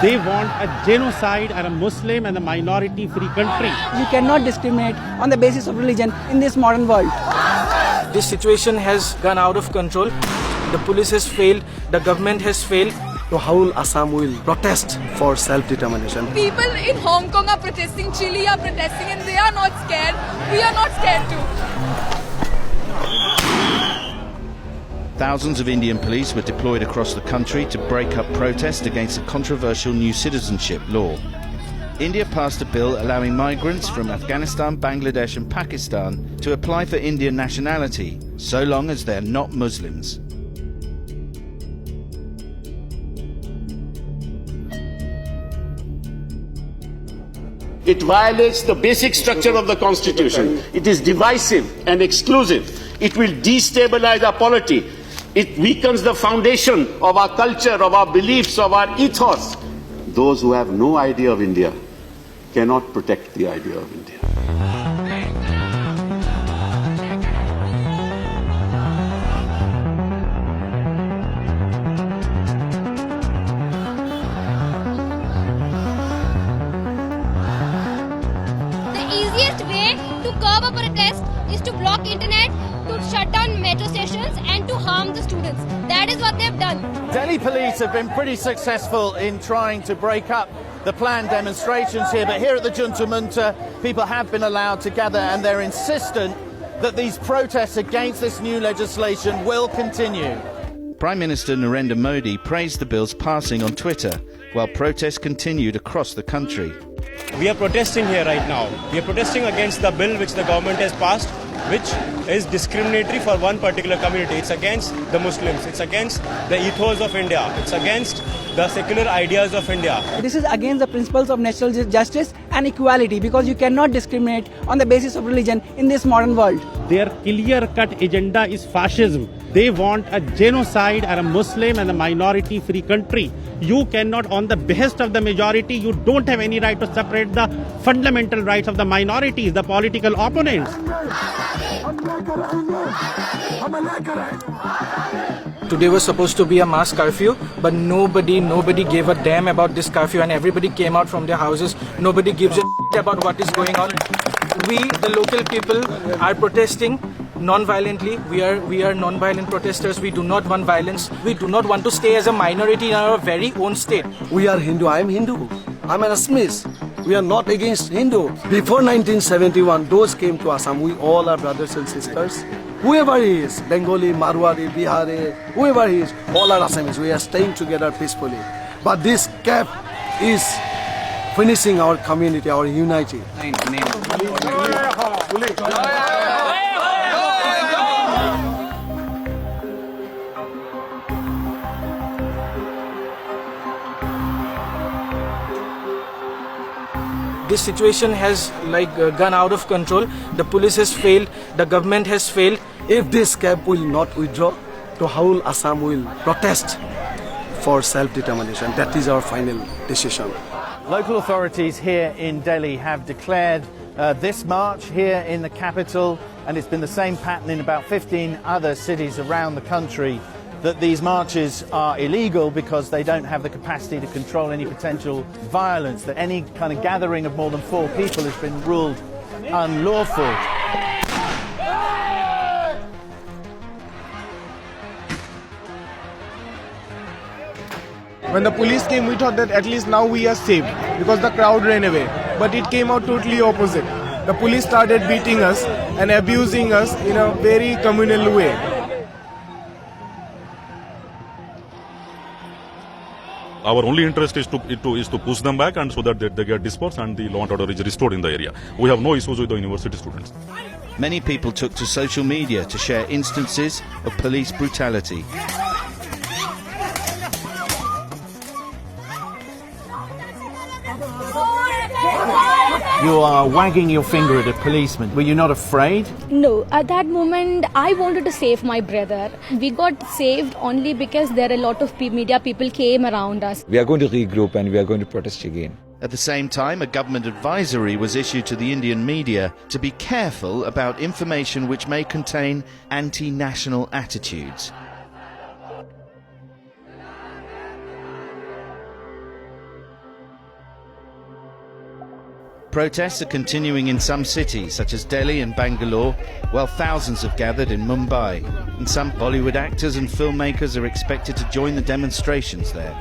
They want a genocide and a Muslim and a minority-free country. You cannot discriminate on the basis of religion in this modern world. This situation has gone out of control. The police has failed, the government has failed. The whole Assam will protest for self-determination. People in Hong Kong are protesting, Chile are protesting, and they are not scared. We are not scared too. Thousands of Indian police were deployed across the country to break up protests against a controversial new citizenship law. India passed a bill allowing migrants from Afghanistan, Bangladesh and Pakistan to apply for Indian nationality, so long as they are not Muslims. It violates the basic structure of the Constitution. It is divisive and exclusive. It will destabilize our polity. It weakens the foundation of our culture, of our beliefs, of our ethos. Those who have no idea of India cannot protect the idea of India. The easiest way to curb a protest is to block internet, to shut down metro stations and to harm the students. That is what they've done. Delhi police have been pretty successful in trying to break up the planned demonstrations here, but here at the Junta Munta, people have been allowed to gather and they're insistent that these protests against this new legislation will continue. Prime Minister Narendra Modi praised the bill's passing on Twitter, while protests continued across the country. We are protesting here right now. We are protesting against the bill which the government has passed, which is discriminatory for one particular community. It's against the Muslims. It's against the ethos of India. It's against the secular ideas of India. This is against the principles of natural justice and equality, because you cannot discriminate on the basis of religion in this modern world. Their clear-cut agenda is fascism. They want a genocide and a Muslim and a minority-free country. You cannot, on the behest of the majority, you don't have any right to separate the fundamental rights of the minorities, the political opponents. Today was supposed to be a mass curfew, but nobody gave a damn about this curfew and everybody came out from their houses. Nobody gives a shit about what is going on. We, the local people, are protesting non-violently. We are non-violent protesters. We do not want violence. We do not want to stay as a minority in our very own state. We are Hindu. I am Hindu. I am an Assamese. We are not against Hindu. Before 1971, those came to Assam. We all are brothers and sisters. Whoever he is, Bengali, Marwari, Bihari, whoever he is, all are Assamese. We are staying together peacefully. But this cap is finishing our community, our unity. This situation has gone out of control. The police has failed, the government has failed. If this cap will not withdraw, the whole Assam will protest for self-determination. That is our final decision. Local authorities here in Delhi have declared this march here in the capital, and it's been the same pattern in about 15 other cities around the country, that these marches are illegal because they don't have the capacity to control any potential violence, that any kind of gathering of more than 4 people has been ruled unlawful. When the police came, we thought that at least now we are safe because the crowd ran away. But it came out totally opposite. The police started beating us and abusing us in a very communal way. Our only interest is to push them back and so that they get dispersed and the law and order is restored in the area. We have no issues with the university students. Many people took to social media to share instances of police brutality. You are wagging your finger at a policeman. Were you not afraid? No, at that moment I wanted to save my brother. We got saved only because there are a lot of media people came around us. We are going to regroup and we are going to protest again. At the same time, a government advisory was issued to the Indian media to be careful about information which may contain anti-national attitudes. Protests are continuing in some cities, such as Delhi and Bangalore, while thousands have gathered in Mumbai. And some Bollywood actors and filmmakers are expected to join the demonstrations there.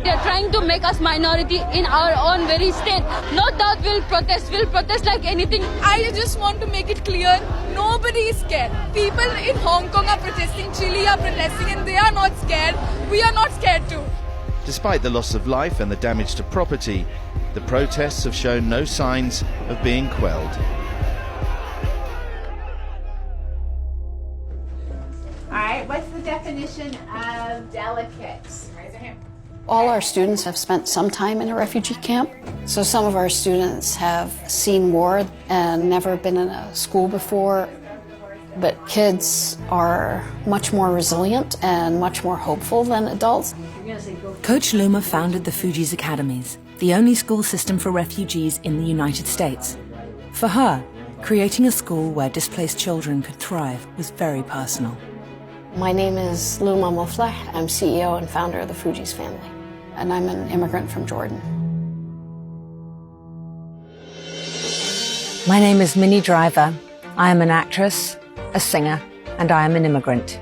They are trying to make us minority in our own very state. No doubt we'll protest like anything. I just want to make it clear, nobody is scared. People in Hong Kong are protesting, Chile are protesting, and they are not scared. We are not scared too. Despite the loss of life and the damage to property, the protests have shown no signs of being quelled. All right, what's the definition of delicate? Raise your hand. All our students have spent some time in a refugee camp. So some of our students have seen war and never been in a school before. But kids are much more resilient and much more hopeful than adults. Coach Luma founded the Fugees Academies, the only school system for refugees in the United States. For her, creating a school where displaced children could thrive was very personal. My name is Luma Mofleh. I'm CEO and founder of the Fugees family, and I'm an immigrant from Jordan. My name is Minnie Driver. I am an actress, a singer, and I am an immigrant.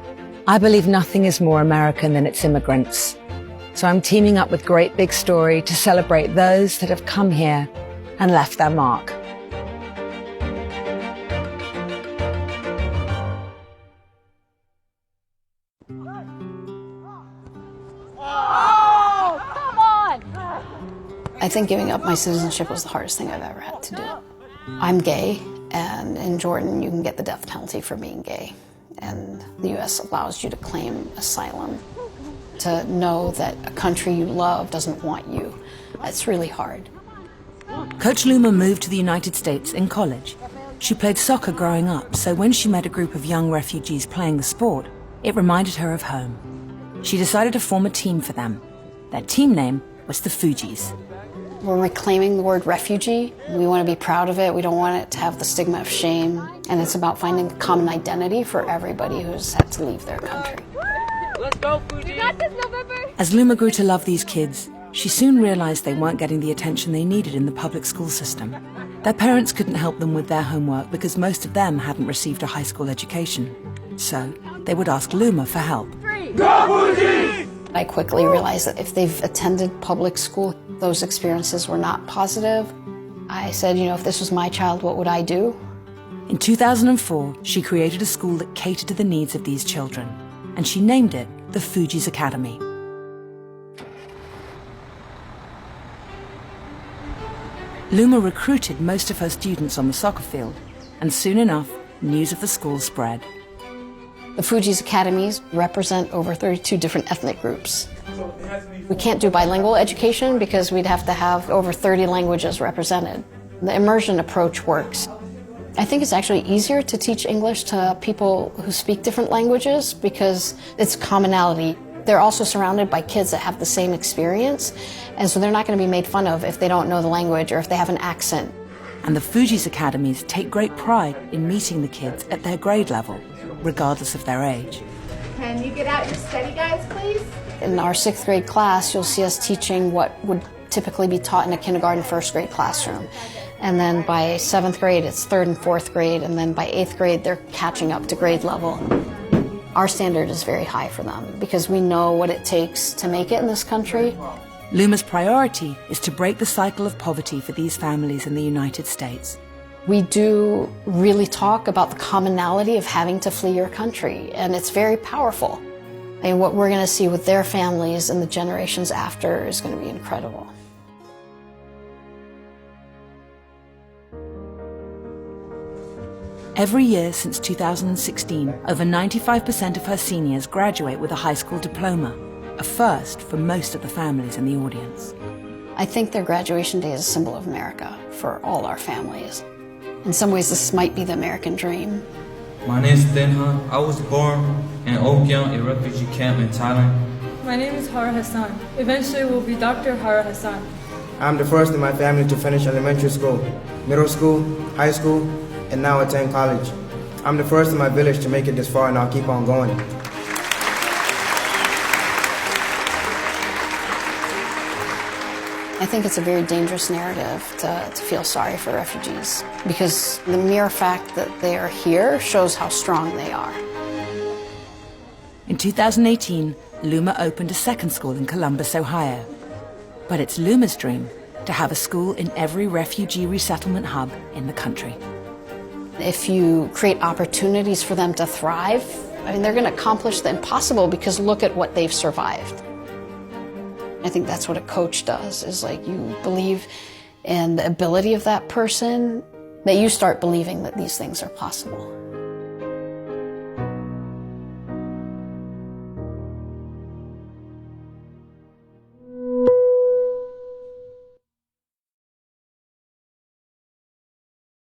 I believe nothing is more American than its immigrants. So I'm teaming up with Great Big Story to celebrate those that have come here and left their mark. I think giving up my citizenship was the hardest thing I've ever had to do. I'm gay, and in Jordan you can get the death penalty for being gay. And the US allows you to claim asylum. To know that a country you love doesn't want you, that's really hard. Coach Luma moved to the United States in college. She played soccer growing up, so when she met a group of young refugees playing the sport, it reminded her of home. She decided to form a team for them. Their team name was the Fugees. We're reclaiming the word refugee. We want to be proud of it. We don't want it to have the stigma of shame. And it's about finding a common identity for everybody who's had to leave their country. Let's go, Fugees! We got this, November! As Luma grew to love these kids, she soon realized they weren't getting the attention they needed in the public school system. Their parents couldn't help them with their homework because most of them hadn't received a high school education. So they would ask Luma for help. I quickly realized that if they've attended public school, those experiences were not positive. I said, if this was my child, what would I do? In 2004, she created a school that catered to the needs of these children, and she named it the Fugees Academy. Luma recruited most of her students on the soccer field, and soon enough, news of the school spread. The Fugees Academies represent over 32 different ethnic groups. We can't do bilingual education because we'd have to have over 30 languages represented. The immersion approach works. I think it's actually easier to teach English to people who speak different languages because it's commonality. They're also surrounded by kids that have the same experience, and so they're not going to be made fun of if they don't know the language or if they have an accent. And the Fugees Academies take great pride in meeting the kids at their grade level, regardless of their age. Can you get out your study guides, please? In our 6th grade class, you'll see us teaching what would typically be taught in a kindergarten, 1st grade classroom. And then by 7th grade, it's 3rd and 4th grade, and then by 8th grade, they're catching up to grade level. Our standard is very high for them because we know what it takes to make it in this country. Luma's priority is to break the cycle of poverty for these families in the United States. We do really talk about the commonality of having to flee your country, and it's very powerful. And what we're going to see with their families and the generations after is going to be incredible. Every year since 2016, over 95% of her seniors graduate with a high school diploma, a first for most of the families in the audience. I think their graduation day is a symbol of America for all our families. In some ways, this might be the American dream. My name is Denha. I was born in Okyang, a refugee camp in Thailand. My name is Hara Hassan. Eventually, we'll be Dr. Hara Hassan. I'm the first in my family to finish elementary school, middle school, high school, and now attend college. I'm the first in my village to make it this far, and I'll keep on going. I think it's a very dangerous narrative to feel sorry for refugees, because the mere fact that they are here shows how strong they are. In 2018, Luma opened a second school in Columbus, Ohio. But it's Luma's dream to have a school in every refugee resettlement hub in the country. If you create opportunities for them to thrive, I mean, they're going to accomplish the impossible, because look at what they've survived. I think that's what a coach does, is like you believe in the ability of that person, that you start believing that these things are possible.